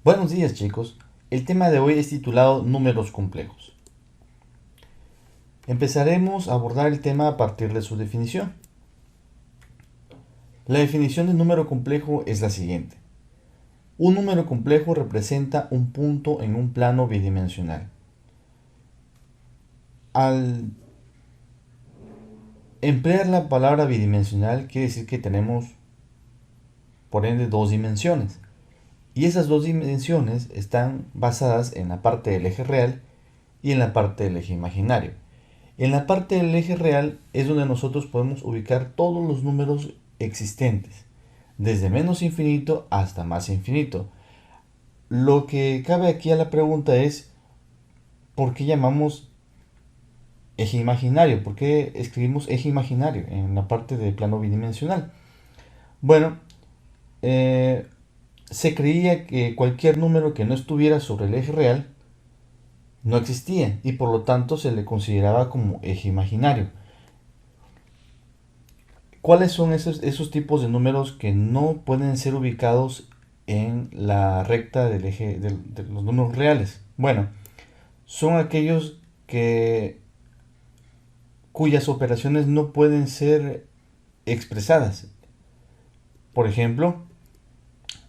Buenos días chicos, el tema de hoy es titulado Números complejos. Empezaremos a abordar el tema a partir de su definición. La definición de número complejo es la siguiente. Un número complejo representa un punto en un plano bidimensional. Al emplear la palabra bidimensional quiere decir que tenemos por ende dos dimensiones. Y esas dos dimensiones están basadas en la parte del eje real y en la parte del eje imaginario. En la parte del eje real es donde nosotros podemos ubicar todos los números existentes, desde menos infinito hasta más infinito. Lo que cabe aquí a la pregunta es, ¿por qué llamamos eje imaginario? ¿Por qué escribimos eje imaginario en la parte del plano bidimensional? Bueno, se creía que cualquier número que no estuviera sobre el eje real no existía y por lo tanto se le consideraba como eje imaginario. ¿Cuáles son esos tipos de números que no pueden ser ubicados en la recta del eje de los números reales? Bueno, son aquellos cuyas operaciones no pueden ser expresadas. Por ejemplo,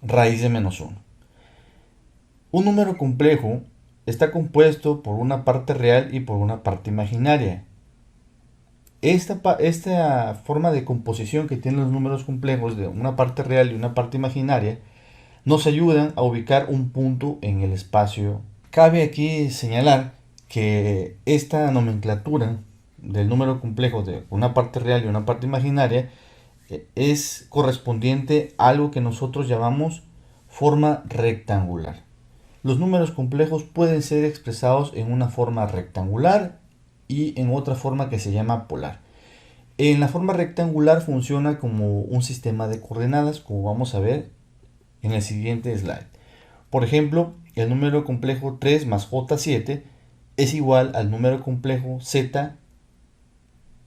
raíz de menos 1. Un número complejo está compuesto por una parte real y por una parte imaginaria. Esta forma de composición que tienen los números complejos de una parte real y una parte imaginaria nos ayudan a ubicar un punto en el espacio. Cabe aquí señalar que esta nomenclatura del número complejo de una parte real y una parte imaginaria es correspondiente a algo que nosotros llamamos forma rectangular. Los números complejos pueden ser expresados en una forma rectangular y en otra forma que se llama polar. En la forma rectangular funciona como un sistema de coordenadas, como vamos a ver en el siguiente slide. Por ejemplo, el número complejo 3 más j7 es igual al número complejo z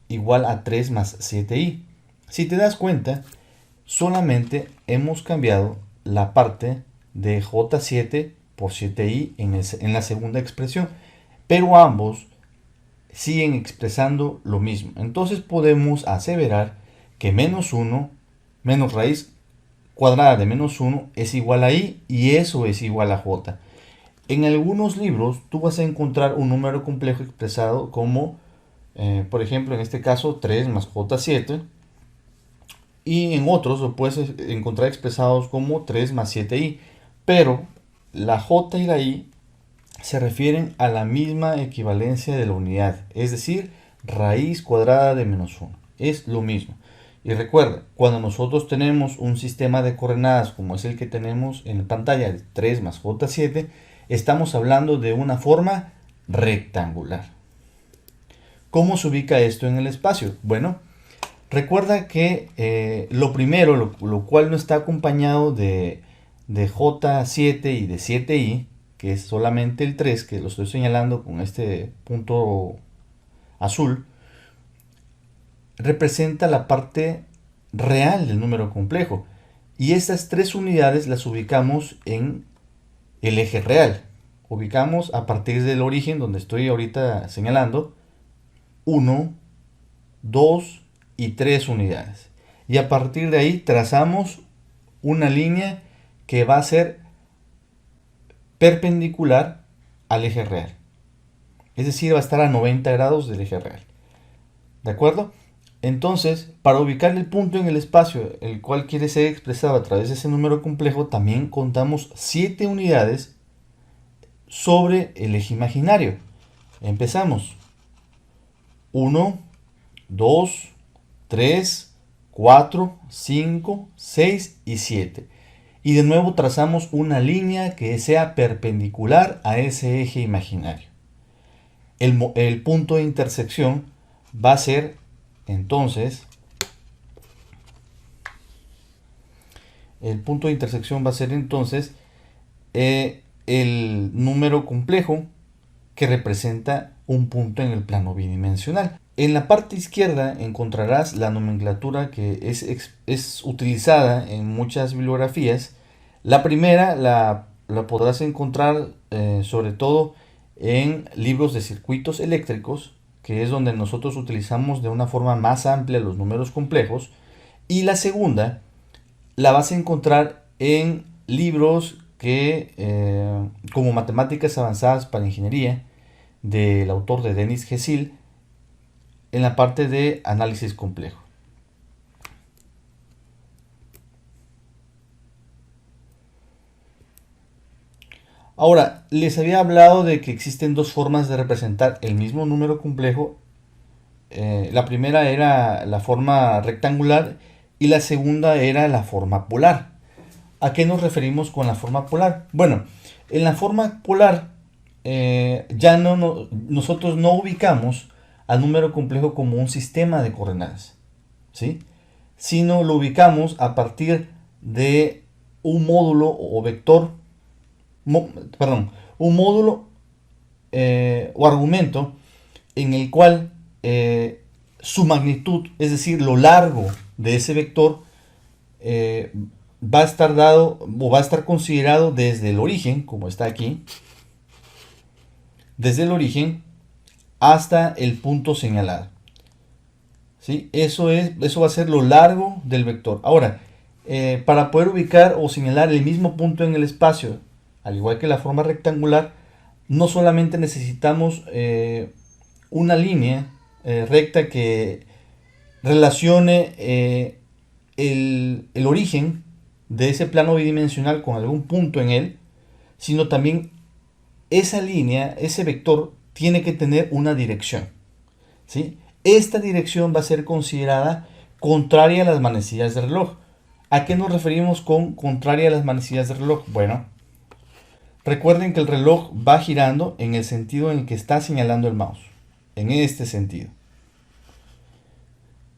igual a 3 más 7i. Si te das cuenta, solamente hemos cambiado la parte de j7 por 7i en la segunda expresión, pero ambos siguen expresando lo mismo. Entonces podemos aseverar que menos 1 menos raíz cuadrada de menos 1 es igual a i y eso es igual a j. En algunos libros tú vas a encontrar un número complejo expresado como, por ejemplo, en este caso 3 más j7, y en otros lo puedes encontrar expresados como 3 más 7i, pero la j y la i se refieren a la misma equivalencia de la unidad, es decir, raíz cuadrada de menos 1. Es lo mismo. Y recuerda, cuando nosotros tenemos un sistema de coordenadas como es el que tenemos en la pantalla de 3 más j7, estamos hablando de una forma rectangular. ¿Cómo se ubica esto en el espacio? Bueno, recuerda que lo primero, lo cual no está acompañado de j7 y de 7i, que es solamente el 3, que lo estoy señalando con este punto azul, representa la parte real del número complejo. Y estas tres unidades las ubicamos en el eje real. Ubicamos a partir del origen donde estoy ahorita señalando 1, 2 y 3 unidades. Y a partir de ahí trazamos una línea que va a ser perpendicular al eje real. Es decir, va a estar a 90 grados del eje real. ¿De acuerdo? Entonces, para ubicar el punto en el espacio, el cual quiere ser expresado a través de ese número complejo, también contamos 7 unidades sobre el eje imaginario. Empezamos. 1, 2, 3, 4, 5, 6 y 7. Y de nuevo trazamos una línea que sea perpendicular a ese eje imaginario. El punto de intersección va a ser entonces, el número complejo que representa un punto en el plano bidimensional. En la parte izquierda encontrarás la nomenclatura que es utilizada en muchas bibliografías. La primera la la podrás encontrar sobre todo en libros de circuitos eléctricos, que es donde nosotros utilizamos de una forma más amplia los números complejos. Y la segunda la vas a encontrar en libros como Matemáticas Avanzadas para Ingeniería, del autor de Denis Gesil, en la parte de análisis complejo. Ahora, les había hablado de que existen dos formas de representar el mismo número complejo. La primera era la forma rectangular y la segunda era la forma polar. ¿A qué nos referimos con la forma polar? Bueno, en la forma polar nosotros no ubicamos al número complejo como un sistema de coordenadas, ¿sí? Sino lo ubicamos a partir de un módulo o vector, un módulo o argumento en el cual su magnitud, es decir, lo largo de ese vector, va a estar dado o va a estar considerado desde el origen, como está aquí, desde el origen hasta el punto señalado. ¿Sí? Eso va a ser lo largo del vector. Ahora, para poder ubicar o señalar el mismo punto en el espacio, al igual que la forma rectangular, no solamente necesitamos una línea recta que relacione el origen de ese plano bidimensional con algún punto en él, sino también esa línea, ese vector, tiene que tener una dirección, ¿sí? Esta dirección va a ser considerada contraria a las manecillas del reloj. ¿A qué nos referimos con contraria a las manecillas del reloj? Bueno, recuerden que el reloj va girando en el sentido en el que está señalando el mouse, en este sentido,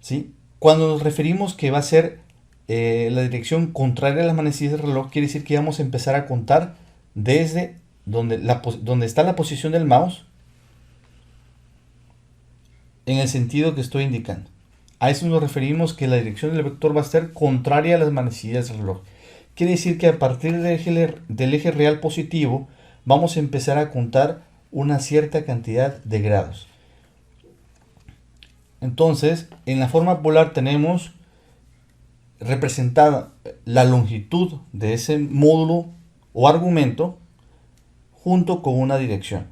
¿sí? Cuando nos referimos que va a ser la dirección contraria a las manecillas del reloj, quiere decir que vamos a empezar a contar desde donde está la posición del mouse, en el sentido que estoy indicando. A eso nos referimos que la dirección del vector va a ser contraria a las manecillas del reloj. Quiere decir que a partir del eje real positivo vamos a empezar a contar una cierta cantidad de grados. Entonces, en la forma polar tenemos representada la longitud de ese módulo o argumento junto con una dirección.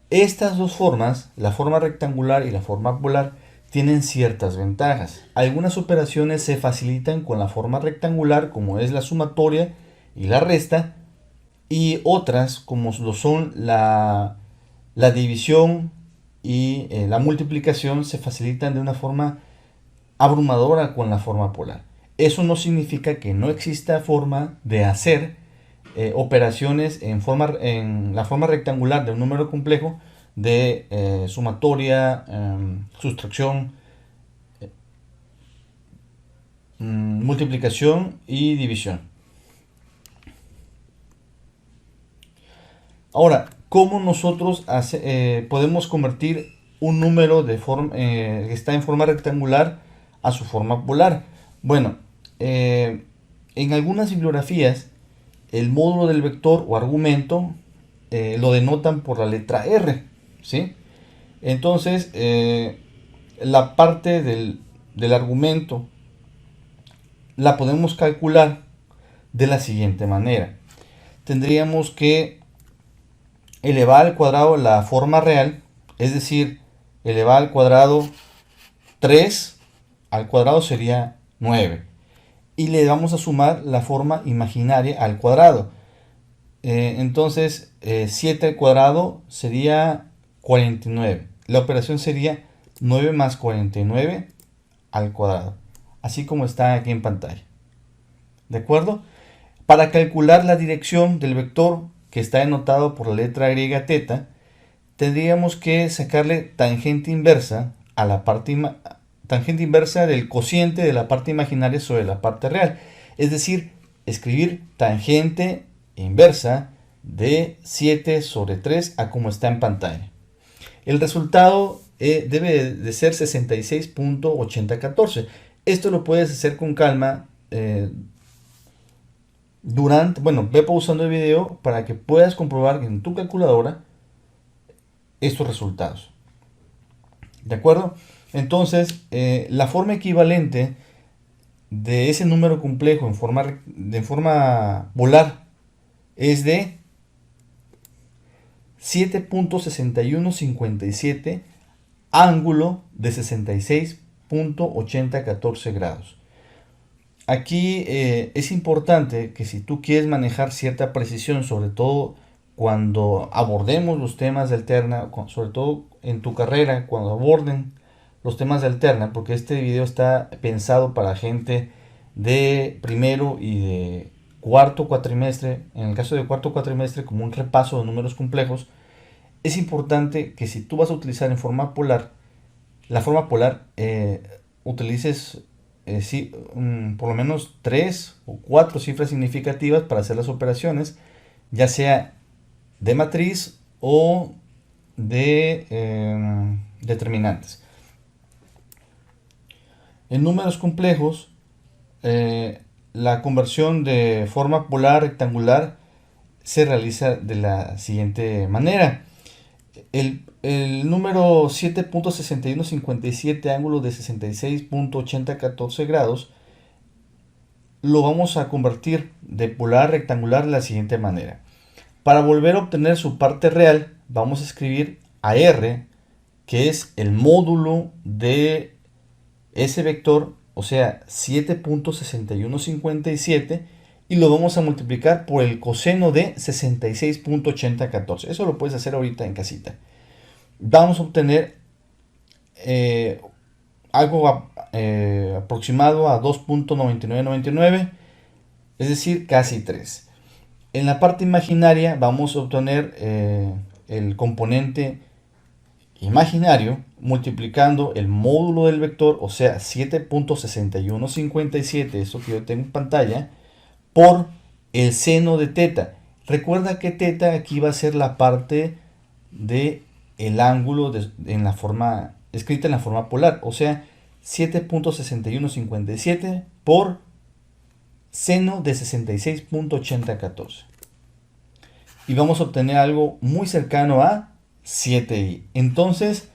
Estas dos formas, la forma rectangular y la forma polar, tienen ciertas ventajas. Algunas operaciones se facilitan con la forma rectangular, como es la sumatoria y la resta, y otras, como lo son la división y la multiplicación, se facilitan de una forma abrumadora con la forma polar. Eso no significa que no exista forma de hacer operaciones en la forma rectangular de un número complejo de sumatoria, sustracción, multiplicación y división. Ahora, ¿cómo nosotros podemos convertir un número que está en forma rectangular a su forma polar? Bueno, en algunas bibliografías el módulo del vector o argumento lo denotan por la letra R, ¿sí? Entonces, la parte del argumento la podemos calcular de la siguiente manera. Tendríamos que elevar al cuadrado la forma real, es decir, elevar al cuadrado 3 al cuadrado sería 9. Y le vamos a sumar la forma imaginaria al cuadrado. Entonces, 7 al cuadrado sería 49. La operación sería 9 más 49 al cuadrado, así como está aquí en pantalla. ¿De acuerdo? Para calcular la dirección del vector que está denotado por la letra griega teta, tendríamos que sacarle tangente inversa a la tangente inversa del cociente de la parte imaginaria sobre la parte real. Es decir, escribir tangente inversa de 7 sobre 3 a como está en pantalla. El resultado debe de ser 66.8014. Esto lo puedes hacer con calma Bueno, ve pausando el video para que puedas comprobar en tu calculadora estos resultados. ¿De acuerdo? Entonces, la forma equivalente de ese número complejo de forma polar es de 7.6157 ángulo de 66.8014 grados. Aquí es importante que si tú quieres manejar cierta precisión, sobre todo cuando abordemos los temas de alterna, sobre todo en tu carrera, cuando aborden los temas de alterna, porque este video está pensado para gente de primero y de cuarto cuatrimestre, en el caso de cuarto cuatrimestre como un repaso de números complejos, es importante que si tú vas a utilizar en forma polar, la forma polar, utilices por lo menos 3 o 4 cifras significativas para hacer las operaciones, ya sea de matriz o de determinantes. En números complejos, la conversión de forma polar rectangular se realiza de la siguiente manera. El número 7.6157 ángulo de 66.8014 grados lo vamos a convertir de polar a rectangular de la siguiente manera. Para volver a obtener su parte real, vamos a escribir AR, que es el módulo de ese vector, o sea 7.6157, y lo vamos a multiplicar por el coseno de 66.8014. Eso lo puedes hacer ahorita en casita. Vamos a obtener algo aproximado a 2.9999, es decir, casi 3. En la parte imaginaria vamos a obtener el componente imaginario multiplicando el módulo del vector, o sea 7.6157, eso que yo tengo en pantalla, por el seno de teta. Recuerda que teta aquí va a ser la parte de el ángulo escrita en la forma polar, o sea 7.6157 por seno de 66.8014, y vamos a obtener algo muy cercano a 7i. Entonces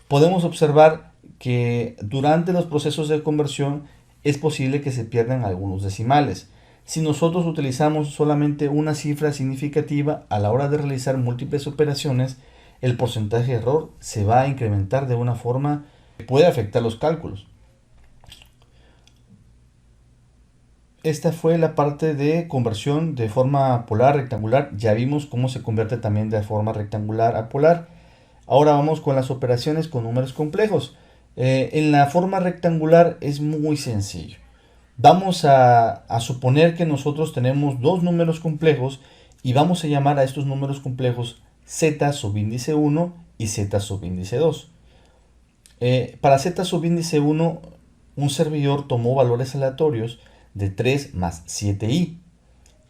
podemos observar que durante los procesos de conversión es posible que se pierdan algunos decimales. Si nosotros utilizamos solamente una cifra significativa a la hora de realizar múltiples operaciones, el porcentaje de error se va a incrementar de una forma que puede afectar los cálculos. Esta fue la parte de conversión de forma polar a rectangular. Ya vimos cómo se convierte también de forma rectangular a polar. Ahora vamos con las operaciones con números complejos. En la forma rectangular es muy sencillo. Vamos a suponer que nosotros tenemos dos números complejos y vamos a llamar a estos números complejos z subíndice 1 y z subíndice 2. Para z subíndice 1, un servidor tomó valores aleatorios de 3 más 7i.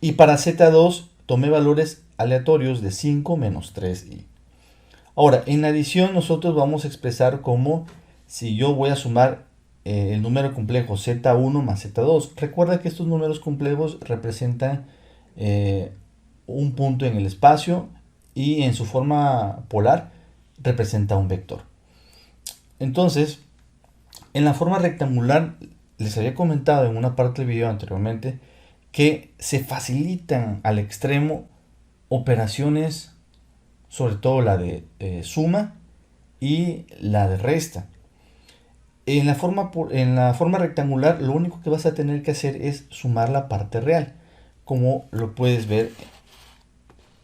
Y para z2 tomé valores aleatorios de 5 menos 3i. Ahora, en la adición nosotros vamos a expresar como si yo voy a sumar el número complejo z1 más z2. Recuerda que estos números complejos representan un punto en el espacio y en su forma polar representa un vector. Entonces, en la forma rectangular, les había comentado en una parte del video anteriormente que se facilitan al extremo operaciones, sobre todo la de suma y la de resta. En la forma rectangular, lo único que vas a tener que hacer es sumar la parte real, como lo puedes ver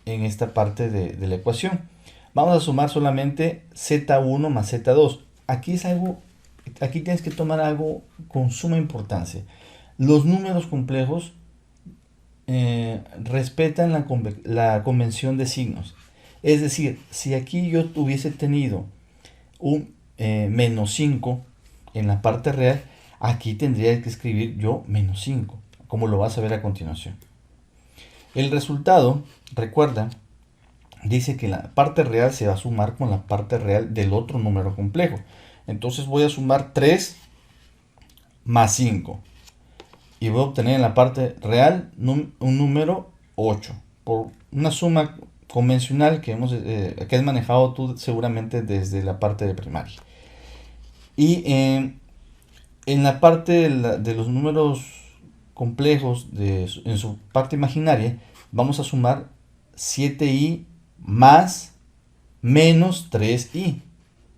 en esta parte de la ecuación. Vamos a sumar solamente z1 más z2. Aquí tienes que tomar algo con suma importancia. Los números complejos respetan la convención de signos. Es decir, si aquí yo hubiese tenido un menos 5 en la parte real, aquí tendría que escribir yo menos 5, como lo vas a ver a continuación. El resultado, recuerda, dice que la parte real se va a sumar con la parte real del otro número complejo. Entonces voy a sumar 3 más 5. y voy a obtener en la parte real un número 8 por una suma convencional que has manejado tú seguramente desde la parte de primaria. Y en la parte de los números complejos en su parte imaginaria vamos a sumar 7i más menos 3i,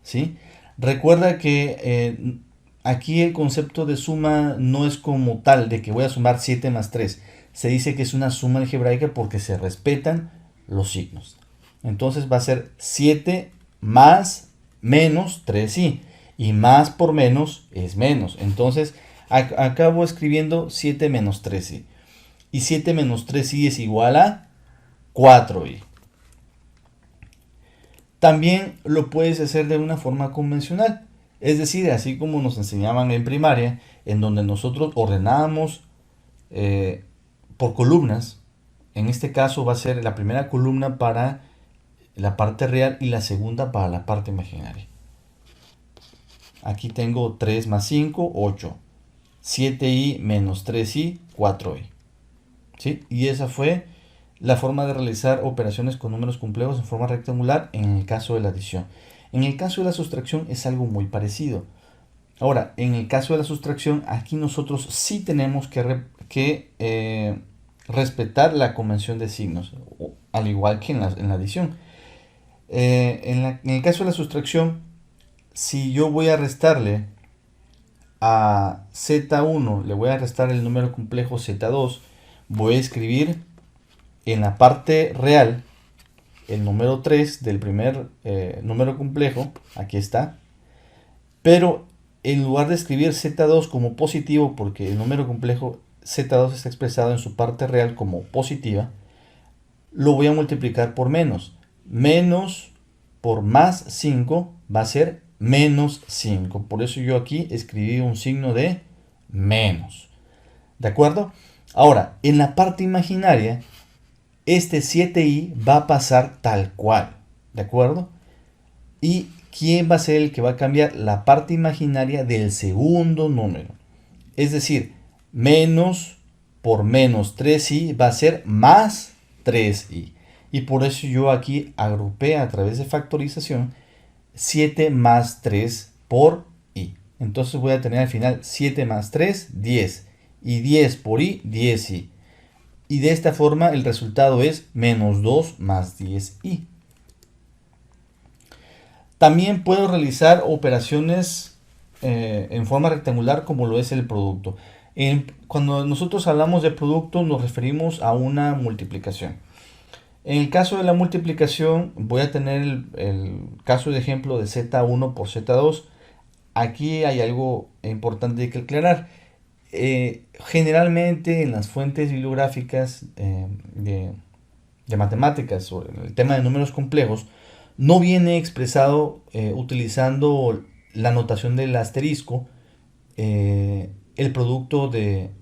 ¿sí? Recuerda que aquí el concepto de suma no es como tal de que voy a sumar 7 más 3. Se dice que es una suma algebraica porque se respetan los signos. Entonces va a ser 7 más menos 3i. Y más por menos es menos. Entonces acabo escribiendo 7 menos 3i. Y 7 menos 3i es igual a 4i. También lo puedes hacer de una forma convencional. Es decir, así como nos enseñaban en primaria, en donde nosotros ordenábamos por columnas. En este caso va a ser la primera columna para la parte real y la segunda para la parte imaginaria. Aquí tengo 3 más 5, 8. 7i menos 3i, 4i. ¿Sí? Y esa fue la forma de realizar operaciones con números complejos en forma rectangular en el caso de la adición. En el caso de la sustracción es algo muy parecido. Ahora, en el caso de la sustracción, aquí nosotros sí tenemos que respetar la convención de signos, al igual que en la adición. En el caso de la sustracción, si yo voy a restarle a Z1, le voy a restar el número complejo Z2, voy a escribir en la parte real el número 3 del primer número complejo, aquí está, pero en lugar de escribir Z2 como positivo, porque el número complejo Z2 está expresado en su parte real como positiva, lo voy a multiplicar por menos. Menos por más 5 va a ser menos 5. Por eso yo aquí escribí un signo de menos. ¿De acuerdo? Ahora, en la parte imaginaria, este 7i va a pasar tal cual. ¿De acuerdo? ¿Y quién va a ser el que va a cambiar? La parte imaginaria del segundo número. Es decir, menos por menos 3i va a ser más 3i. Y por eso yo aquí agrupé a través de factorización 7 más 3 por i. Entonces voy a tener al final 7 más 3, 10. Y 10 por i, 10i. Y de esta forma el resultado es menos 2 más 10i. También puedo realizar operaciones en forma rectangular como lo es el producto. Cuando nosotros hablamos de producto nos referimos a una multiplicación. En el caso de la multiplicación voy a tener el caso de ejemplo de Z1 por Z2. Aquí hay algo importante que aclarar. Generalmente en las fuentes bibliográficas de matemáticas sobre el tema de números complejos no viene expresado utilizando la notación del asterisco el producto de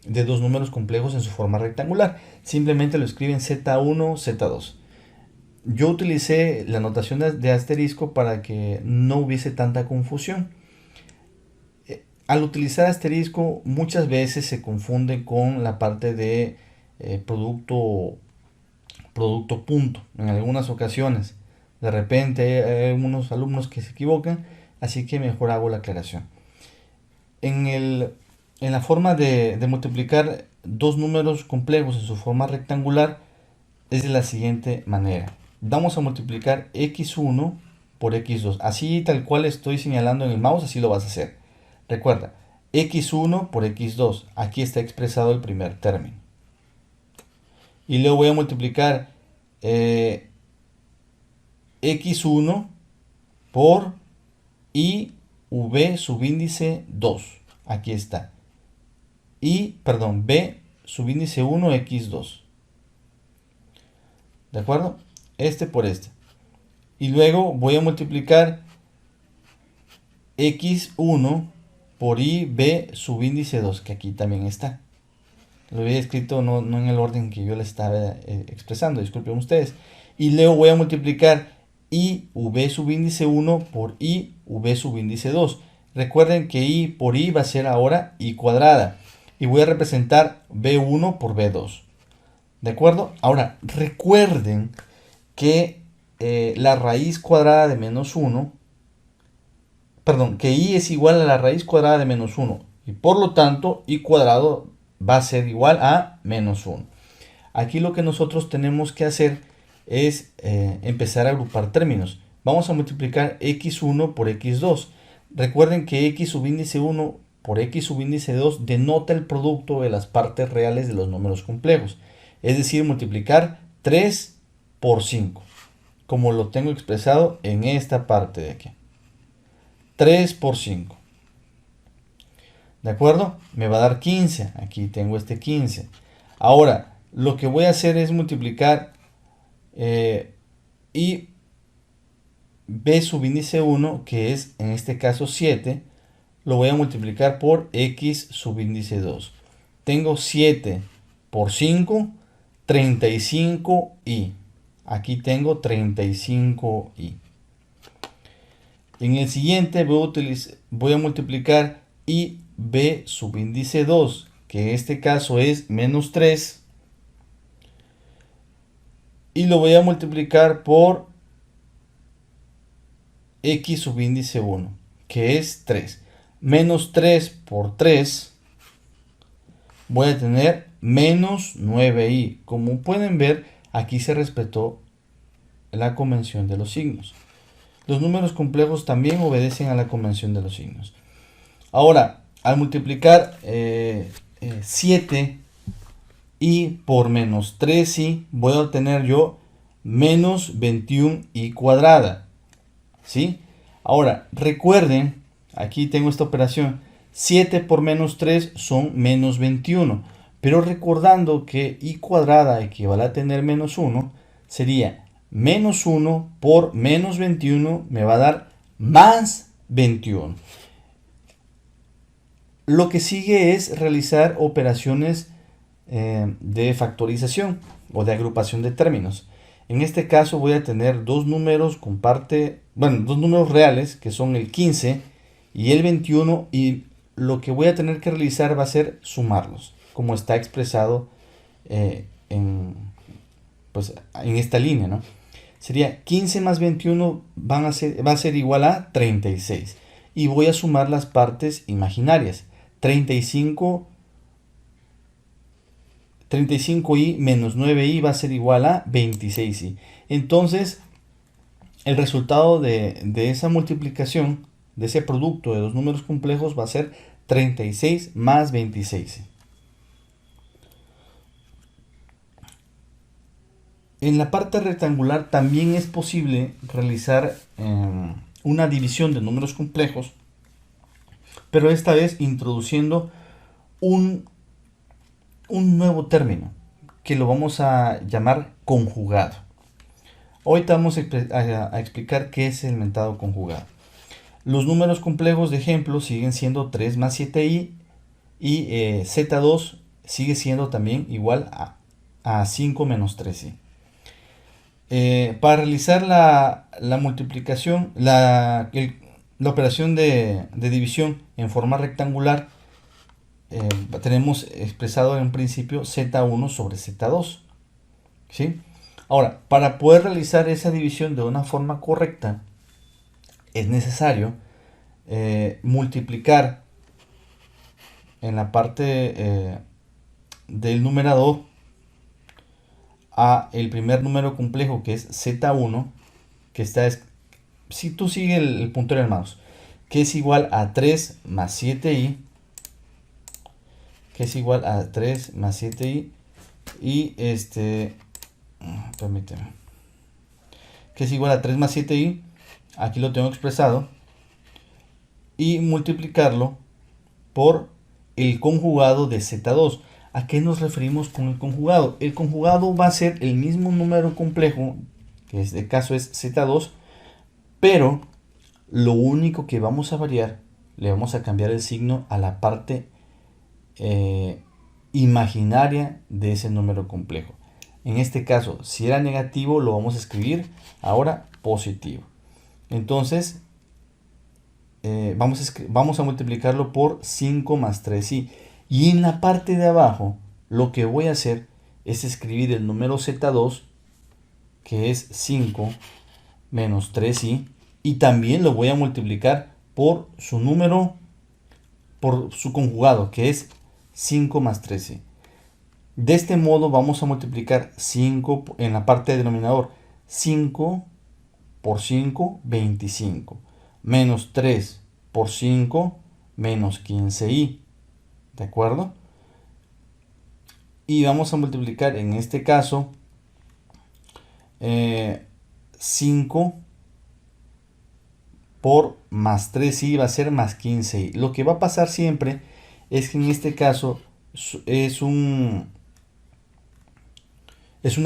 dos números complejos en su forma rectangular. Simplemente lo escriben Z1, Z2. Yo utilicé la notación de asterisco para que no hubiese tanta confusión. Al utilizar asterisco muchas veces se confunde con la parte de producto punto en algunas ocasiones. De repente hay algunos alumnos que se equivocan, así que mejor hago la aclaración. En la forma de multiplicar dos números complejos en su forma rectangular es de la siguiente manera. Vamos a multiplicar x1 por x2. Así tal cual estoy señalando en el mouse, así lo vas a hacer. Recuerda, x1 por x2. Aquí está expresado el primer término. Y luego voy a multiplicar x1 por i v subíndice 2. Aquí está. B subíndice 1 x2. ¿De acuerdo? Este por este. Y luego voy a multiplicar x1 por i b subíndice 2, que aquí también está. Lo había escrito no en el orden que yo le estaba expresando, disculpen ustedes. Y luego voy a multiplicar i v subíndice 1 por i v subíndice 2. Recuerden que i por i va a ser ahora i cuadrada. y voy a representar B1 por B2. ¿De acuerdo? Ahora, recuerden que la raíz cuadrada de menos 1, perdón, que y es igual a la raíz cuadrada de menos 1. Y por lo tanto, y cuadrado va a ser igual a menos 1. Aquí lo que nosotros tenemos que hacer es empezar a agrupar términos. Vamos a multiplicar x1 por x2. Recuerden que x subíndice 1 por x subíndice 2 denota el producto de las partes reales de los números complejos. Es decir, multiplicar 3 por 5, como lo tengo expresado en esta parte de aquí. 3 por 5. ¿De acuerdo? Me va a dar 15. Aquí tengo este 15. Ahora, lo que voy a hacer es multiplicar y b subíndice 1, que es en este caso 7, lo voy a multiplicar por x subíndice 2. Tengo 7 por 5, 35i. Aquí tengo 35i. En el siguiente voy a multiplicar y b subíndice 2, que en este caso es menos 3. Y lo voy a multiplicar por x subíndice 1, que es 3. Menos 3 por 3, voy a tener menos 9i. Como pueden ver, aquí se respetó la convención de los signos. Los números complejos también obedecen a la convención de los signos. Ahora, al multiplicar 7i por menos 3i, voy a obtener yo menos 21i cuadrada. ¿Sí? Ahora, recuerden, aquí tengo esta operación, 7 por menos 3 son menos 21. Pero recordando que i cuadrada equivale a tener menos 1, sería menos 1 por menos 21 me va a dar más 21. Lo que sigue es realizar operaciones de factorización o de agrupación de términos. En este caso voy a tener dos números dos números reales, que son el 15 y el 21, y lo que voy a tener que realizar va a ser sumarlos, como está expresado en esta línea, ¿no? Sería 15 más 21 va a ser igual a 36. Y voy a sumar las partes imaginarias. 35i menos 9i va a ser igual a 26i. Entonces, el resultado de esa multiplicación, de ese producto de los números complejos, va a ser 36 más 26. En la parte rectangular también es posible realizar una división de números complejos, pero esta vez introduciendo un nuevo término que lo vamos a llamar conjugado. Hoy vamos a explicar qué es el mentado conjugado. Los números complejos de ejemplo siguen siendo 3 más 7i y z2 sigue siendo también igual a 5 menos 3i. Para realizar la multiplicación, la operación de división en forma rectangular, tenemos expresado en un principio z1 sobre z2. ¿Sí? Ahora, para poder realizar esa división de una forma correcta, es necesario multiplicar en la parte del numerador a el primer número complejo, que es z1, que está, si tú sigues el puntero del mouse, que es igual a 3 más 7i, que es igual a 3 más 7i, y permíteme, que es igual a 3 más 7i, aquí lo tengo expresado, y multiplicarlo por el conjugado de z2. ¿A qué nos referimos con el conjugado? El conjugado va a ser el mismo número complejo, que en este caso es z2, pero lo único que vamos a variar, le vamos a cambiar el signo a la parte imaginaria de ese número complejo. En este caso, si era negativo, lo vamos a escribir ahora positivo. Entonces, vamos a multiplicarlo por 5 más 3i. Y en la parte de abajo, lo que voy a hacer es escribir el número Z2, que es 5 menos 3i, y también lo voy a multiplicar por su número, por su conjugado, que es 5 más 13. De este modo vamos a multiplicar 5 en la parte del denominador. 5 por 5, 25. Menos 3 por 5, menos 15i. ¿De acuerdo? Y vamos a multiplicar en este caso 5 por más 3i va a ser más 15i. Lo que va a pasar siempre es que en este caso es una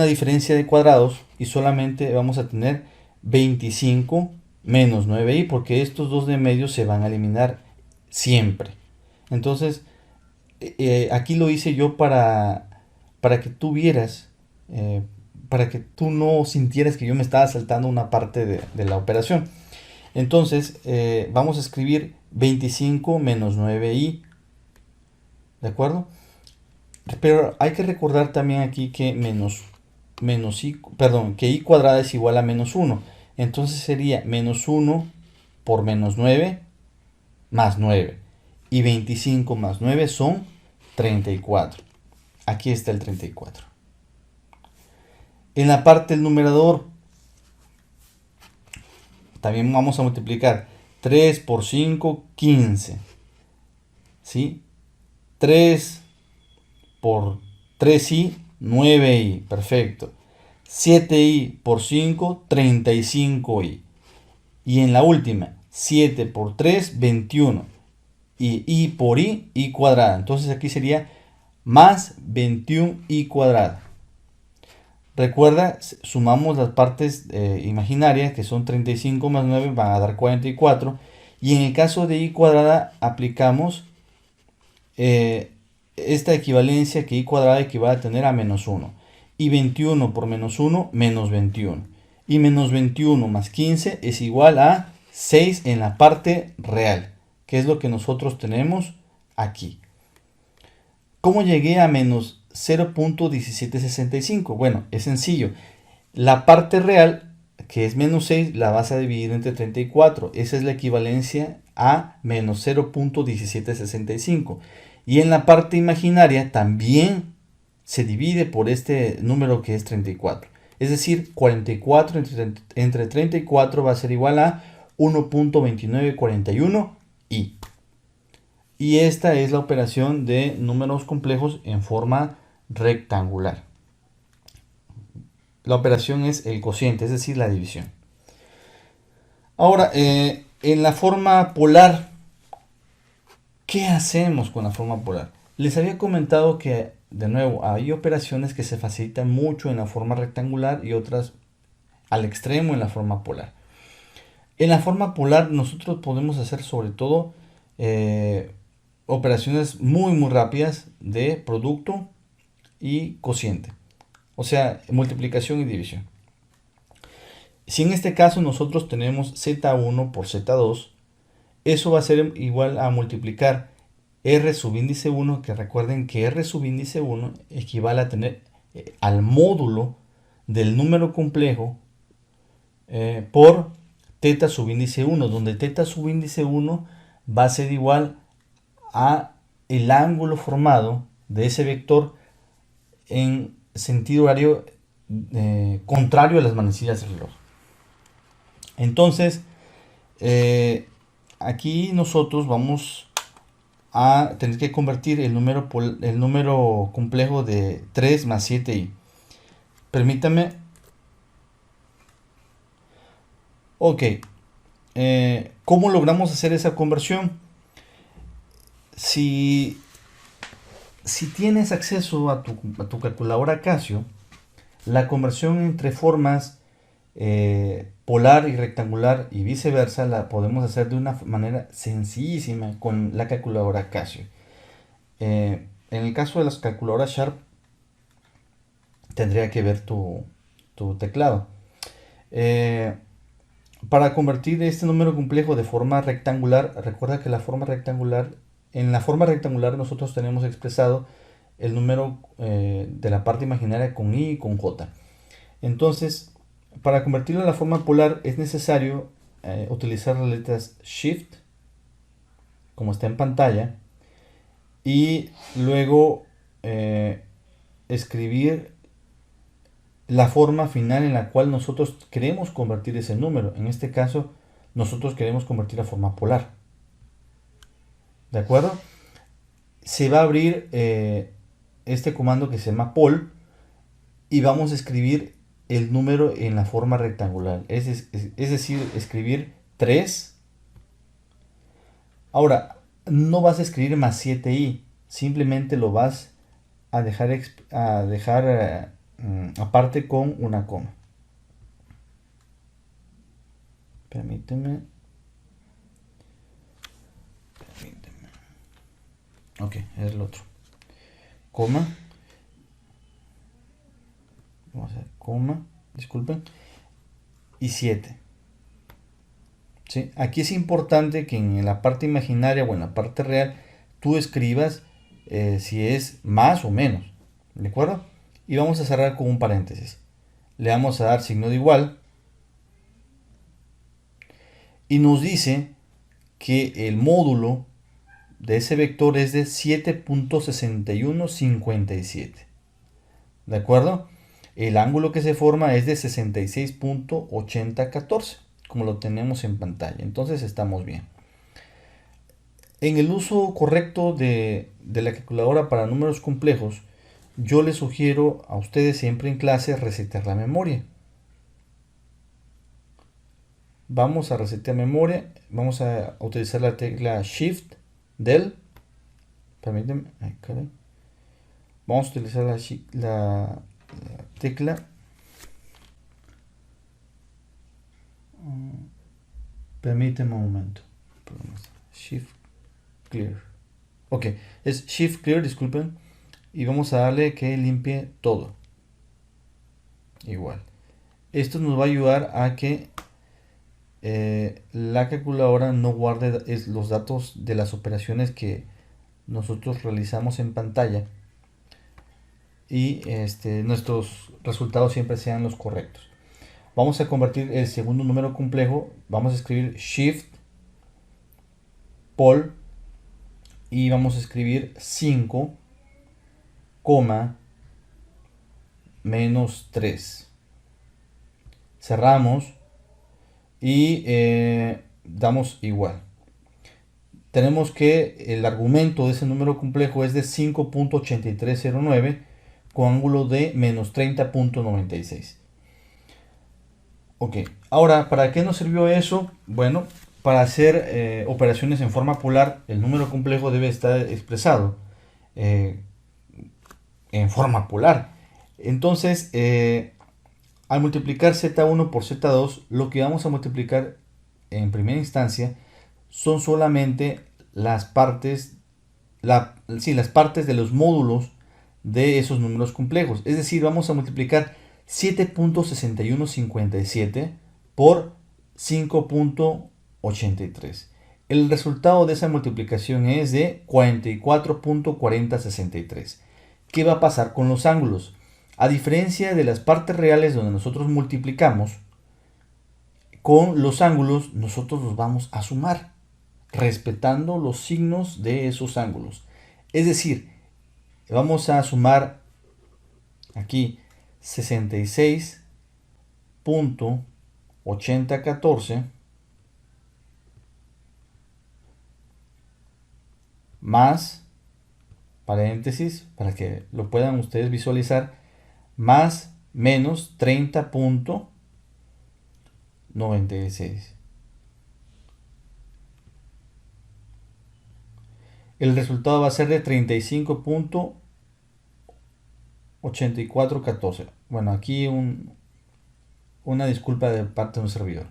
diferencia de cuadrados y solamente vamos a tener 25 menos 9i, porque estos dos de medio se van a eliminar siempre. Entonces aquí lo hice yo para que tú vieras, para que tú no sintieras que yo me estaba saltando una parte de la operación. Entonces vamos a escribir 25 menos 9i, ¿de acuerdo? Pero hay que recordar también aquí que que i cuadrada es igual a menos 1. Entonces sería menos 1 por menos 9 más 9. Y 25 más 9 son 34. Aquí está el 34. En la parte del numerador también vamos a multiplicar 3 por 5, 15. ¿Sí? 3 por 3i, 9i. Perfecto. 7i por 5, 35i. Y en la última, 7 por 3, 21. Y i por i cuadrada. Entonces aquí sería más 21i cuadrada. Recuerda, sumamos las partes imaginarias, que son 35 más 9, van a dar 44. Y en el caso de i cuadrada aplicamos esta equivalencia, que i cuadrada equivale a tener a menos 1. Y 21 por menos 1, menos 21. Y menos 21 más 15 es igual a 6 en la parte real, que es lo que nosotros tenemos aquí. ¿Cómo llegué a menos 0.1765? Bueno, es sencillo. La parte real, que es menos 6, la vas a dividir entre 34. Esa es la equivalencia a menos 0.1765. Y en la parte imaginaria también se divide por este número que es 34. Es decir, 44 entre 34 va a ser igual a 1.2941 i. Y esta es la operación de números complejos en forma rectangular. La operación es el cociente, es decir, la división. Ahora, en la forma polar, ¿qué hacemos con la forma polar? Les había comentado que, de nuevo, hay operaciones que se facilitan mucho en la forma rectangular y otras al extremo en la forma polar. En la forma polar nosotros podemos hacer sobre todo operaciones muy rápidas de producto y cociente. O sea, multiplicación y división. Si en este caso nosotros tenemos z1 por z2, eso va a ser igual a multiplicar r subíndice 1, que recuerden que r subíndice 1 equivale a tener al módulo del número complejo por teta subíndice 1, donde teta subíndice 1 va a ser igual a el ángulo formado de ese vector en sentido horario contrario a las manecillas del reloj. Entonces, aquí nosotros vamos a tener que convertir el número complejo de 3 más 7i. Permítame. Ok. ¿Cómo logramos hacer esa conversión? Si tienes acceso a tu calculadora Casio, la conversión entre formas polar y rectangular y viceversa la podemos hacer de una manera sencillísima con la calculadora Casio. En el caso de las calculadoras Sharp tendría que ver tu teclado. Para convertir este número complejo de forma rectangular, recuerda que la forma rectangular en la forma rectangular nosotros tenemos expresado el número de la parte imaginaria con i y con j. Entonces, para convertirlo en la forma polar es necesario utilizar las letras Shift, como está en pantalla, y luego escribir la forma final en la cual nosotros queremos convertir ese número. En este caso, nosotros queremos convertir la forma polar. ¿De acuerdo? Se va a abrir este comando que se llama pol y vamos a escribir el número en la forma rectangular. Es decir, escribir 3. Ahora, no vas a escribir más 7i, simplemente lo vas a dejar aparte con una coma. Permíteme. Ok, es el otro. Coma. Vamos a ver, coma, disculpen. Y 7. ¿Sí? Aquí es importante que en la parte imaginaria o en la parte real tú escribas si es más o menos. ¿De acuerdo? Y vamos a cerrar con un paréntesis. Le vamos a dar signo de igual. Y nos dice que el módulo de ese vector es de 7.6157. ¿De acuerdo? El ángulo que se forma es de 66.8014, como lo tenemos en pantalla. Entonces estamos bien. En el uso correcto de la calculadora para números complejos, yo les sugiero a ustedes siempre en clase resetear la memoria. Vamos a resetear memoria. Vamos a utilizar la tecla Shift del. Permítanme. Vamos a utilizar la tecla. Permíteme un momento. Shift Clear. Ok, es Shift Clear, disculpen. Y vamos a darle que limpie todo. Igual. Esto nos va a ayudar a que la calculadora no guarde los datos de las operaciones que nosotros realizamos en pantalla y nuestros resultados siempre sean los correctos. Vamos a convertir el segundo número complejo. Vamos a escribir Shift Pol y vamos a escribir 5, menos 3. Cerramos y damos igual. Tenemos que el argumento de ese número complejo es de 5.8309 con ángulo de menos 30.96. Ok, ahora, ¿para qué nos sirvió eso? Bueno, para hacer operaciones en forma polar, el número complejo debe estar expresado en forma polar. Entonces, al multiplicar z1 por z2, lo que vamos a multiplicar en primera instancia son solamente las partes, las partes de los módulos de esos números complejos. Es decir, vamos a multiplicar 7.6157 por 5.83. El resultado de esa multiplicación es de 44.4063. ¿Qué va a pasar con los ángulos? A diferencia de las partes reales donde nosotros multiplicamos, con los ángulos nosotros los vamos a sumar, respetando los signos de esos ángulos. Es decir, vamos a sumar aquí 66.8014 más, paréntesis, para que lo puedan ustedes visualizar, más menos 30.96. El resultado va a ser de 35.8414. Bueno, aquí una disculpa de parte de un servidor.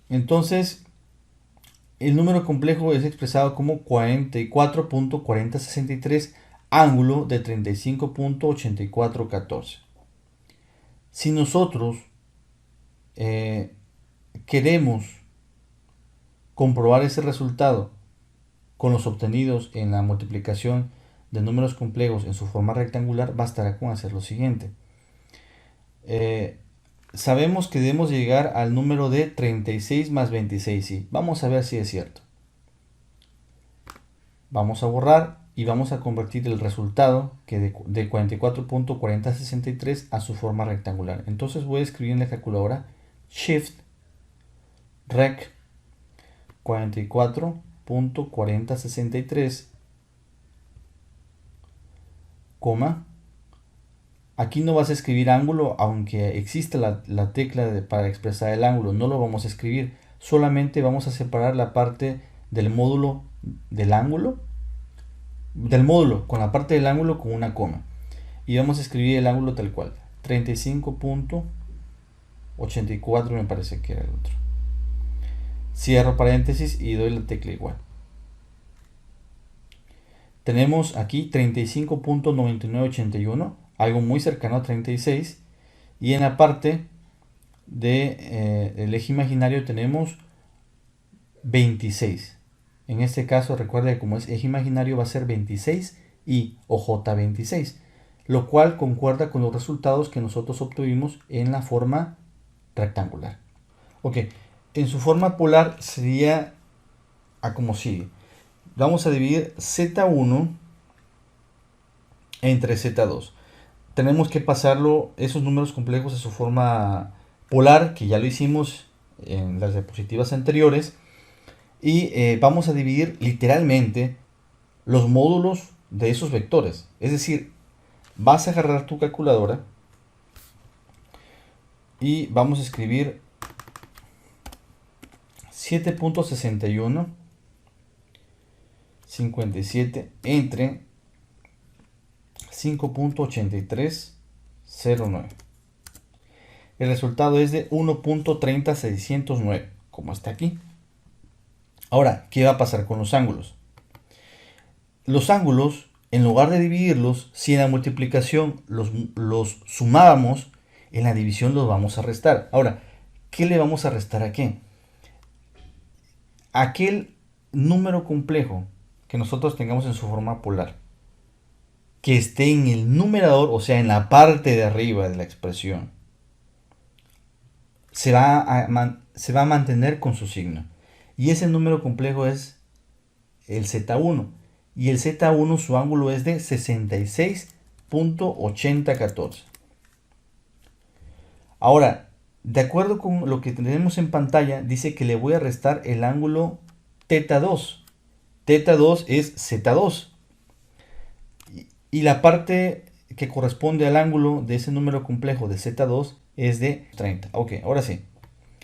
Entonces, el número complejo es expresado como 44.4063 ángulo de 35.8414. Si nosotros queremos comprobar ese resultado con los obtenidos en la multiplicación de números complejos en su forma rectangular, bastará con hacer lo siguiente. Sabemos que debemos llegar al número de 36 más 26. ¿Sí? Vamos a ver si es cierto. Vamos a borrar y vamos a convertir el resultado que de 44.4063 a su forma rectangular. Entonces voy a escribir en la calculadora Shift Rec 44.4063, coma. Aquí no vas a escribir ángulo, aunque existe la tecla para expresar el ángulo, no lo vamos a escribir. Solamente vamos a separar la parte del módulo del módulo con la parte del ángulo con una coma. Y vamos a escribir el ángulo tal cual. 35.84 me parece que era el otro. Cierro paréntesis y doy la tecla igual. Tenemos aquí 35.9981, algo muy cercano a 36. Y en la parte del eje imaginario tenemos 26. En este caso, recuerda que como es eje imaginario va a ser 26 y OJ26, lo cual concuerda con los resultados que nosotros obtuvimos en la forma rectangular. Ok, en su forma polar sería como sigue. Vamos a dividir Z1 entre Z2. Tenemos que pasarlo, esos números complejos, a su forma polar, que ya lo hicimos en las diapositivas anteriores. Y vamos a dividir literalmente los módulos de esos vectores. Es decir, vas a agarrar tu calculadora y vamos a escribir 7.61 57 entre 5.8309. El resultado es de 1.30609, como está aquí. Ahora, ¿qué va a pasar con los ángulos? Los ángulos, en lugar de dividirlos, si en la multiplicación los sumábamos, en la división los vamos a restar. Ahora, ¿qué le vamos a restar a qué? Aquel número complejo que nosotros tengamos en su forma polar, que esté en el numerador, o sea, en la parte de arriba de la expresión, se va a mantener con su signo. Y ese número complejo es el Z1. Y el Z1, su ángulo es de 66.8014. Ahora, de acuerdo con lo que tenemos en pantalla, dice que le voy a restar el ángulo θ2. θ2 es Z2. Y la parte que corresponde al ángulo de ese número complejo de Z2 es de 30. Ok, ahora sí.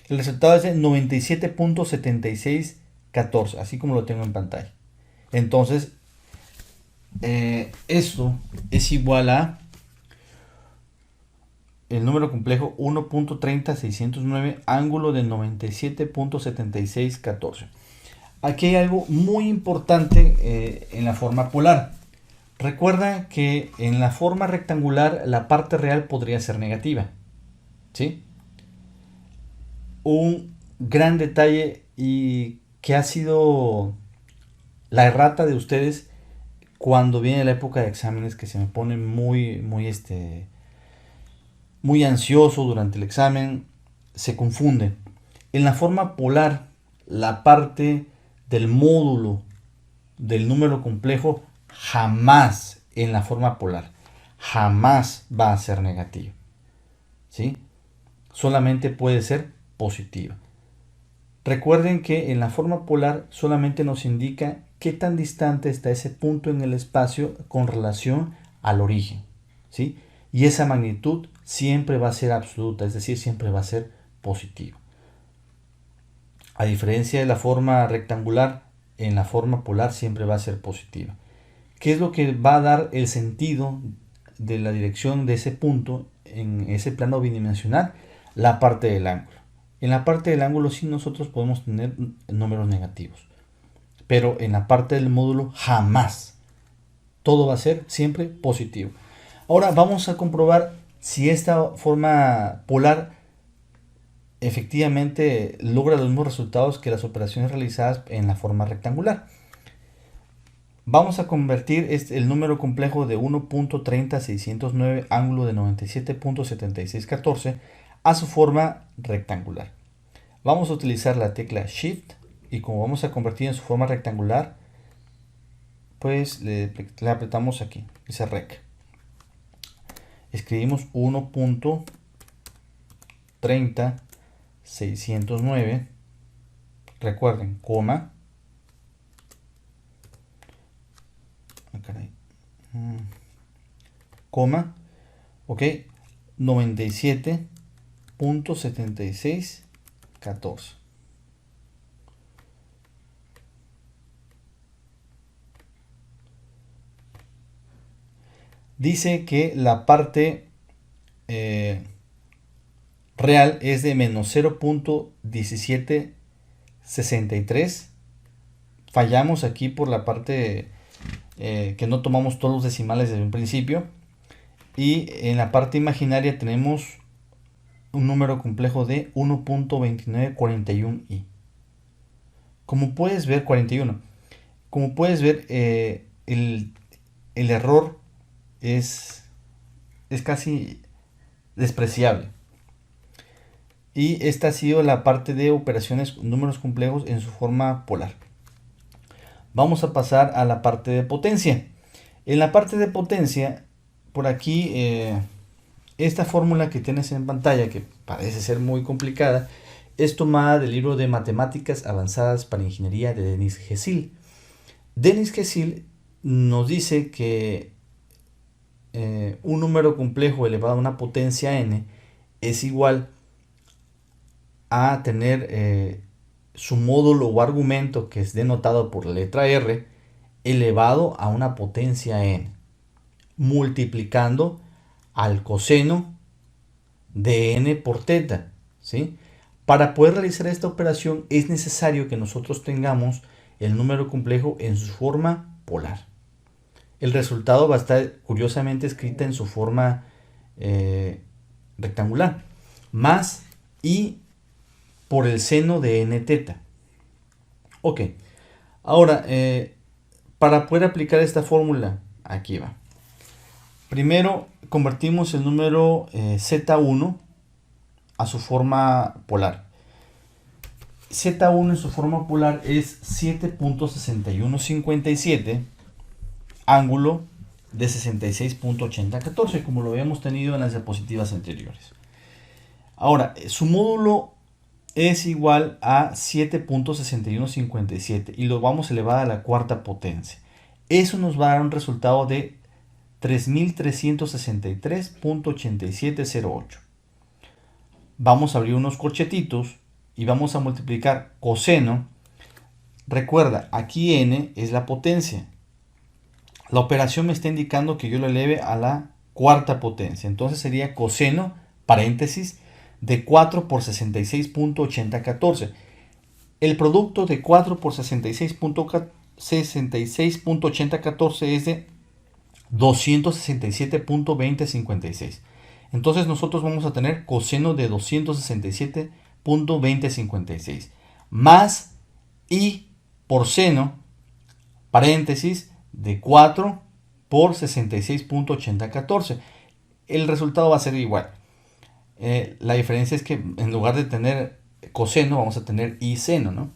El resultado es de 97.7614, así como lo tengo en pantalla. Entonces, esto es igual a el número complejo 1.30609, ángulo de 97.7614. Aquí hay algo muy importante en la forma polar. Recuerda que en la forma rectangular la parte real podría ser negativa, ¿sí? Un gran detalle y que ha sido la errata de ustedes cuando viene la época de exámenes, que se me pone muy ansioso durante el examen, se confunde. En la forma polar, la parte del módulo del número complejo jamás, en la forma polar, jamás va a ser negativa, ¿sí? Solamente puede ser positiva. Recuerden que en la forma polar solamente nos indica qué tan distante está ese punto en el espacio con relación al origen, ¿sí? Y esa magnitud siempre va a ser absoluta, es decir, siempre va a ser positiva. A diferencia de la forma rectangular, en la forma polar siempre va a ser positiva. ¿Qué es lo que va a dar el sentido de la dirección de ese punto en ese plano bidimensional? La parte del ángulo. En la parte del ángulo sí nosotros podemos tener números negativos, pero en la parte del módulo jamás. Todo va a ser siempre positivo. Ahora vamos a comprobar si esta forma polar efectivamente logra los mismos resultados que las operaciones realizadas en la forma rectangular. Vamos a convertir el número complejo de 1.30609 ángulo de 97.7614 a su forma rectangular. Vamos a utilizar la tecla Shift y como vamos a convertir en su forma rectangular, pues le apretamos aquí, ese rec. Escribimos 1.30609, recuerden, coma, coma, ok, 97.7614. Dice que la parte real es de menos 0.1763. Fallamos aquí por la parte que no tomamos todos los decimales desde un principio. Y en la parte imaginaria tenemos un número complejo de 1.2941i. Como puedes ver, 41. Como puedes ver, el error es casi despreciable. Y esta ha sido la parte de operaciones números complejos en su forma polar. Vamos a pasar a la parte de potencia. En la parte de potencia, por aquí, esta fórmula que tienes en pantalla, que parece ser muy complicada, es tomada del libro de Matemáticas Avanzadas para Ingeniería de Denis Gesil. Denis Gesil nos dice que un número complejo elevado a una potencia n es igual a tener su módulo o argumento, que es denotado por la letra r, elevado a una potencia n, multiplicando al coseno de n por teta, ¿sí? Para poder realizar esta operación es necesario que nosotros tengamos el número complejo en su forma polar. El resultado va a estar curiosamente escrita en su forma rectangular, más i por el seno de n teta. Ok, ahora para poder aplicar esta fórmula, aquí va. Primero convertimos el número Z1 a su forma polar. Z1 en su forma polar es 7.6157 ángulo de 66.8014, como lo habíamos tenido en las diapositivas anteriores. Ahora, su módulo es igual a 7.6157 y lo vamos a elevar a la cuarta potencia. Eso nos va a dar un resultado de 3363.8708. Vamos a abrir unos corchetitos y vamos a multiplicar coseno. Recuerda, aquí n es la potencia. La operación me está indicando que yo lo eleve a la cuarta potencia. Entonces sería coseno, paréntesis, de 4 por 66.8014. El producto de 4 por 66.8014 es de 267.2056. Entonces nosotros vamos a tener coseno de 267.2056 más i por seno, paréntesis, de 4 por 66.8014. El resultado va a ser igual. La diferencia es que en lugar de tener coseno vamos a tener i seno, ¿no?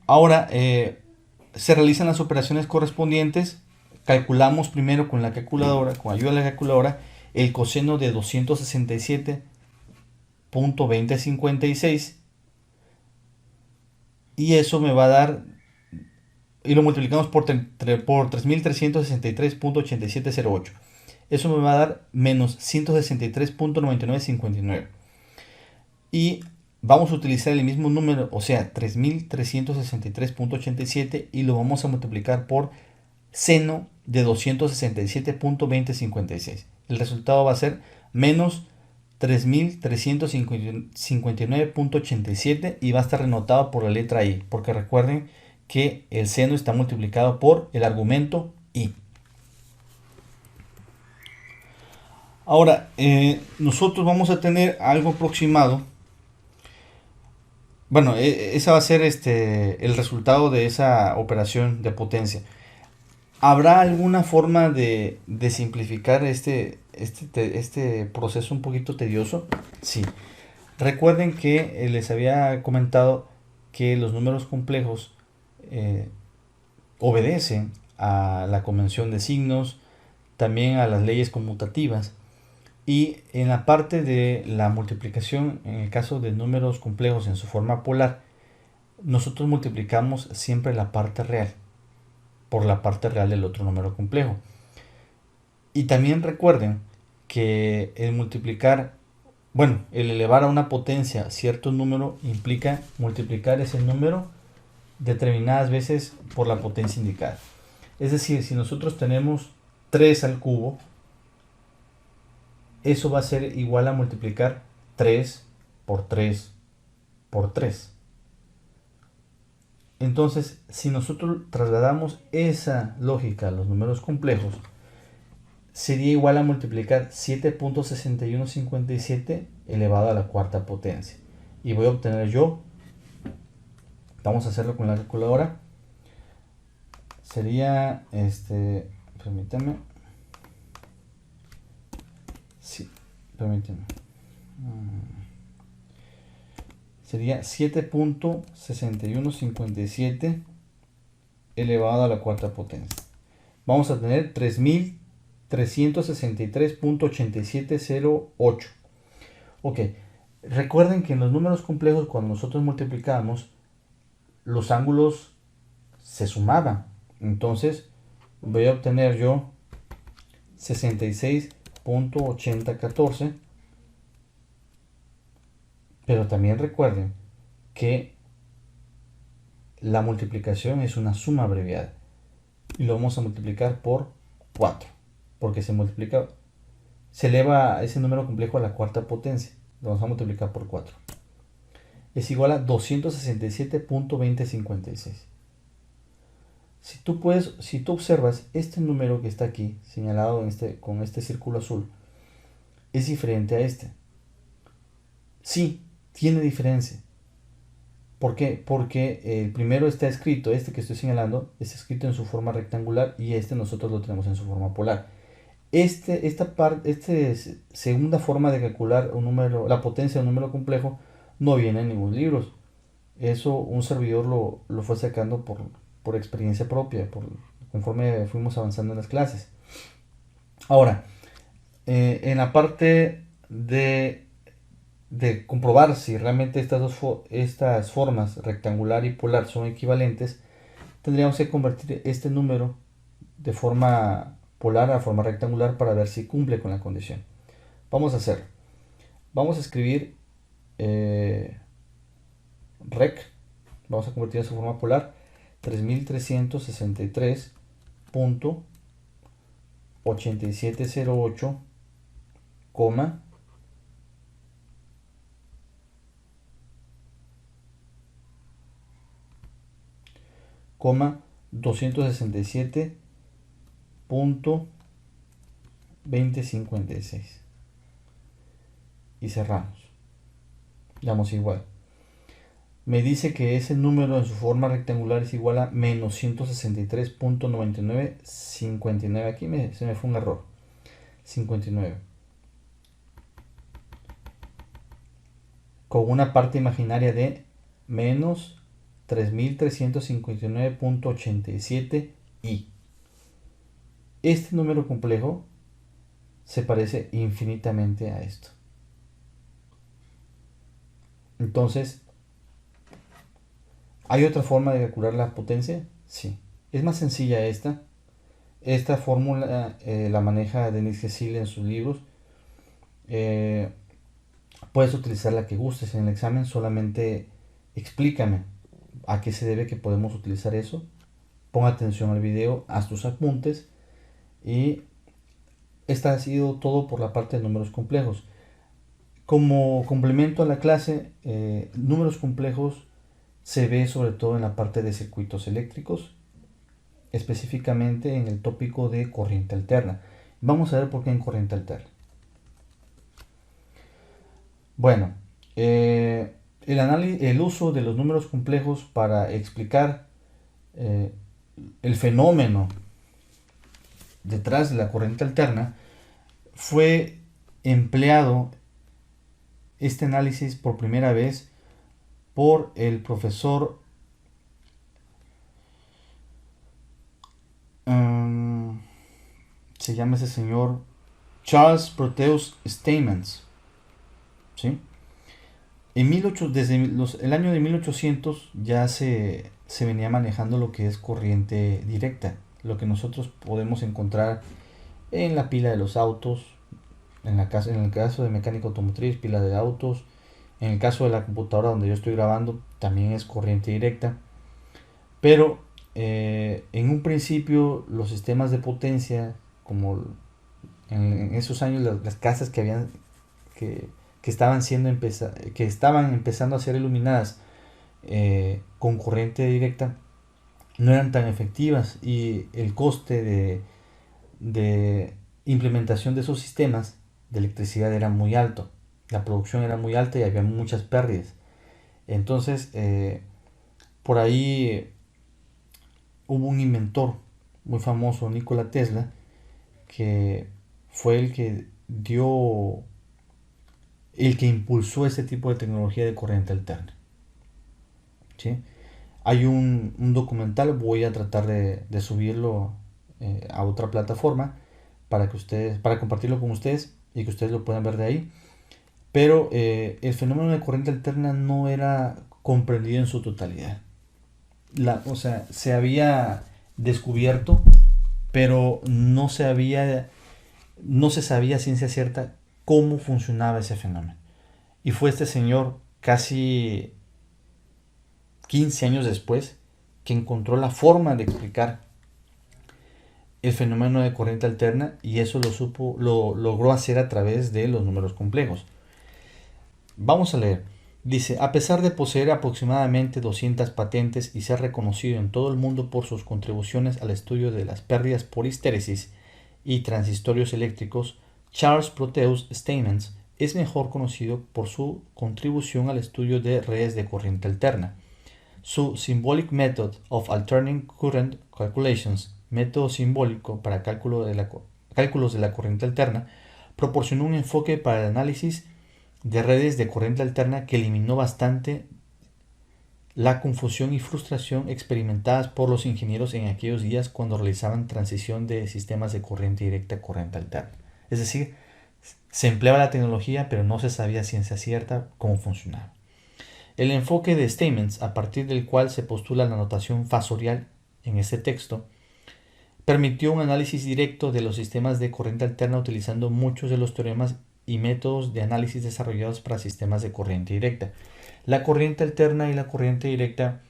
Ahora se realizan las operaciones correspondientes. Calculamos primero con la calculadora, con ayuda de la calculadora, el coseno de 267.2056 y eso me va a dar, y lo multiplicamos por 3363.8708. Eso me va a dar menos 163.9959. Y vamos a utilizar el mismo número, o sea, 3363.87, y lo vamos a multiplicar por seno de 267.2056. El resultado va a ser menos 3359.87 y va a estar denotado por la letra i, porque recuerden que el seno está multiplicado por el argumento i. Ahora, nosotros vamos a tener algo aproximado. Bueno, ese va a ser el resultado de esa operación de potencia. ¿Habrá alguna forma de simplificar este proceso un poquito tedioso? Sí. Recuerden que les había comentado que los números complejos eh, obedecen a la convención de signos, también a las leyes conmutativas. Y en la parte de la multiplicación, en el caso de números complejos en su forma polar, nosotros multiplicamos siempre la parte real por la parte real del otro número complejo. Y también recuerden que el multiplicar, bueno, el elevar a una potencia cierto número implica multiplicar ese número determinadas veces por la potencia indicada. Es decir, si nosotros tenemos 3 al cubo, eso va a ser igual a multiplicar 3 por 3 por 3. Entonces, si nosotros trasladamos esa lógica a los números complejos, sería igual a multiplicar 7.6157 elevado a la cuarta potencia. Y voy a obtener yo, vamos a hacerlo con la calculadora, sería, permítame, sí, permítame, sería 7.6157 elevado a la cuarta potencia. Vamos a tener 3363.8708. Ok, recuerden que en los números complejos, cuando nosotros multiplicamos, los ángulos se sumaban. Entonces voy a obtener yo 66.8014. Pero también recuerden que la multiplicación es una suma abreviada. Y lo vamos a multiplicar por 4. Porque se eleva ese número complejo a la cuarta potencia. Lo vamos a multiplicar por 4. Es igual a 267.2056. Si tú observas este número que está aquí, señalado con este círculo azul, es diferente a este. Sí, tiene diferencia. ¿Por qué? Porque el primero está escrito, este que estoy señalando, está escrito en su forma rectangular y este nosotros lo tenemos en su forma polar. Esta segunda forma de calcular un número, la potencia de un número complejo, no viene en ningún libro. Eso un servidor lo fue sacando por experiencia propia, conforme fuimos avanzando en las clases. Ahora, en la parte de comprobar si realmente estas formas rectangular y polar son equivalentes, tendríamos que convertir este número de forma polar a forma rectangular para ver si cumple con la condición. Vamos a hacerlo. Vamos a escribir rec, vamos a convertir a su forma polar 3363.8708, coma 267.2056 y cerramos. Damos igual. Me dice que ese número en su forma rectangular es igual a menos 163.9959. Aquí se me fue un error. 59. Con una parte imaginaria de menos 3359.87 y este número complejo se parece infinitamente a esto. Entonces, ¿hay otra forma de calcular la potencia? Sí. Es más sencilla esta. Esta fórmula la maneja Denis Cecil en sus libros. Puedes utilizar la que gustes en el examen. Solamente explícame a qué se debe que podemos utilizar eso. Pon atención al video, haz tus apuntes. Y esta ha sido todo por la parte de números complejos. Como complemento a la clase, números complejos se ve sobre todo en la parte de circuitos eléctricos, específicamente en el tópico de corriente alterna. Vamos a ver por qué en corriente alterna. Bueno, el uso de los números complejos para explicar el fenómeno detrás de la corriente alterna, fue empleado este análisis por primera vez por el profesor se llama ese señor Charles Proteus Stamens, ¿sí? Desde el año de 1800 ya se venía manejando lo que es corriente directa, lo que nosotros podemos encontrar en la pila de los autos, en el caso de mecánica automotriz, pila de autos, en el caso de la computadora donde yo estoy grabando, también es corriente directa. Pero en un principio los sistemas de potencia, como en esos años las casas que estaban empezando a ser iluminadas con corriente directa, no eran tan efectivas, y el coste de implementación de esos sistemas de electricidad era muy alto, la producción era muy alta y había muchas pérdidas. Entonces, por ahí hubo un inventor muy famoso, Nikola Tesla, que fue el que impulsó este tipo de tecnología de corriente alterna, ¿sí? Hay un documental, voy a tratar de subirlo a otra plataforma para compartirlo con ustedes y que ustedes lo puedan ver de ahí. Pero el fenómeno de corriente alterna no era comprendido en su totalidad. O sea, se había descubierto, pero no se sabía a ciencia cierta cómo funcionaba ese fenómeno. Y fue este señor, casi 15 años después, que encontró la forma de explicar el fenómeno de corriente alterna, y eso lo logró hacer a través de los números complejos. Vamos a leer. Dice: a pesar de poseer aproximadamente 200 patentes y ser reconocido en todo el mundo por sus contribuciones al estudio de las pérdidas por histéresis y transistorios eléctricos, Charles Proteus Stamens es mejor conocido por su contribución al estudio de redes de corriente alterna. Su Symbolic Method of Alternating Current Calculations, método simbólico para cálculos de la corriente alterna, proporcionó un enfoque para el análisis de redes de corriente alterna que eliminó bastante la confusión y frustración experimentadas por los ingenieros en aquellos días cuando realizaban transición de sistemas de corriente directa a corriente alterna. Es decir, se empleaba la tecnología, pero no se sabía a ciencia cierta cómo funcionaba. El enfoque de Stamens, a partir del cual se postula la notación fasorial en este texto, permitió un análisis directo de los sistemas de corriente alterna utilizando muchos de los teoremas y métodos de análisis desarrollados para sistemas de corriente directa. La corriente alterna y la corriente directa,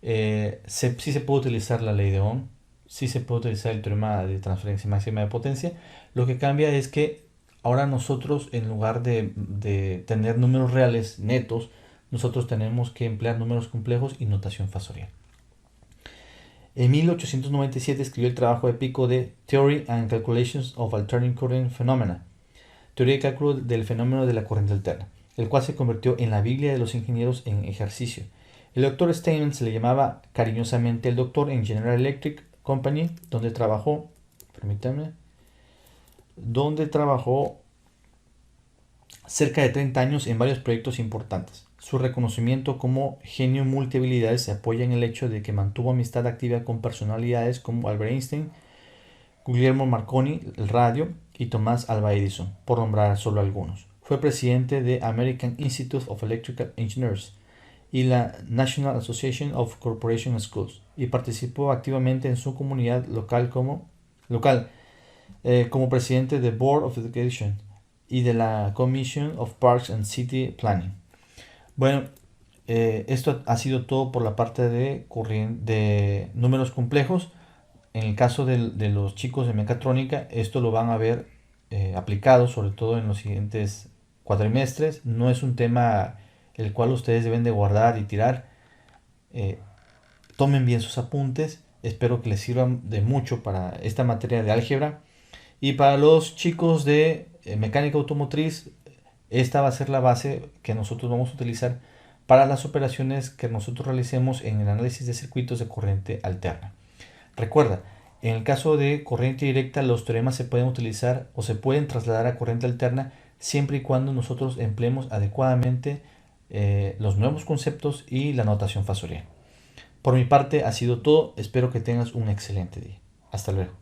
sí se puede utilizar la ley de Ohm, sí se puede utilizar el teorema de transferencia máxima de potencia. Lo que cambia es que ahora nosotros, en lugar de tener números reales netos, nosotros tenemos que emplear números complejos y notación fasorial. En 1897 escribió el trabajo épico de Theory and Calculations of Alternating Current Phenomena, teoría de cálculo del fenómeno de la corriente alterna, el cual se convirtió en la Biblia de los ingenieros en ejercicio. El doctor Stamens se le llamaba cariñosamente el doctor en General Electric Company, donde trabajó cerca de 30 años en varios proyectos importantes. Su reconocimiento como genio multihabilidades se apoya en el hecho de que mantuvo amistad activa con personalidades como Albert Einstein, Guglielmo Marconi, el radio, y Thomas Alva Edison, por nombrar solo algunos. Fue presidente de American Institute of Electrical Engineers y la National Association of Corporation Schools, y participó activamente en su comunidad local como presidente de Board of Education y de la Commission of Parks and City Planning. Bueno, esto ha sido todo por la parte de números complejos. En el caso de los chicos de mecatrónica, esto lo van a ver aplicado sobre todo en los siguientes cuatrimestres. No es un tema el cual ustedes deben de guardar y tirar. Tomen bien sus apuntes. Espero que les sirvan de mucho para esta materia de álgebra. Y para los chicos de mecánica automotriz, esta va a ser la base que nosotros vamos a utilizar para las operaciones que nosotros realicemos en el análisis de circuitos de corriente alterna. Recuerda, En el caso de corriente directa, los teoremas se pueden utilizar o se pueden trasladar a corriente alterna siempre y cuando nosotros empleemos adecuadamente los nuevos conceptos y la notación fasorial. Por mi parte ha sido todo, espero que tengas un excelente día. Hasta luego.